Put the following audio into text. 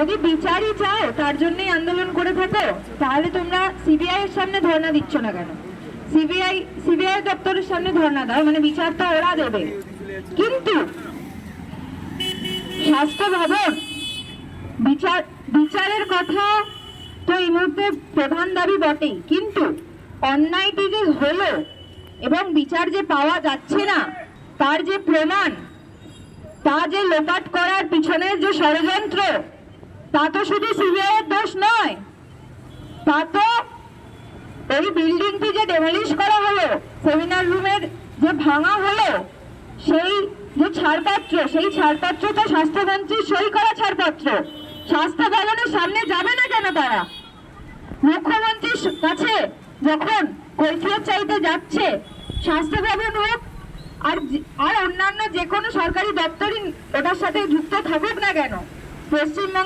যদি বিচারই চাও, তার জন্যই আন্দোলন করে থাকো, তাহলে তোমরা সিবিআই এর সামনে ধর্ণা দিচ্ছ না কেন? সিবিআই দপ্তরের সামনে ধর্ণা দাও, মানে বিচারটা ওরা দেবে। কিন্তু স্বাস্থ্য ভবন বিচারের কথা তো এই মুহূর্তে প্রধান দাবি বটেই, কিন্তু অন্যায়টি যে হলো এবং বিচার যে পাওয়া যাচ্ছে না, তার যে প্রমাণ, তা যে লোপাট করার পিছনের যে ষড়যন্ত্র, তা তো শুধু সিবিআই এর দোষ নয়, তা তো এই বিল্ডিংটি যে ডেমলিশ করা হলো, সেমিনার রুমের যে ভাঙা হলো, সেই যে ছাড়পত্র, সেই ছাড়পত্র তো স্বাস্থ্যমন্ত্রীর সই করা ছাড়পত্র। স্বাস্থ্য ভবনের সামনে যাবে না কেন তারা? মুখ্যমন্ত্রীর কাছে যখন কৈফিয়ত চাইতে যাচ্ছে, স্বাস্থ্য ভবন হোক আর অন্যান্য যে কোনো সরকারি দপ্তরই ওটার সাথে যুক্ত থাকুক না কেন, পশ্চিমবঙ্গে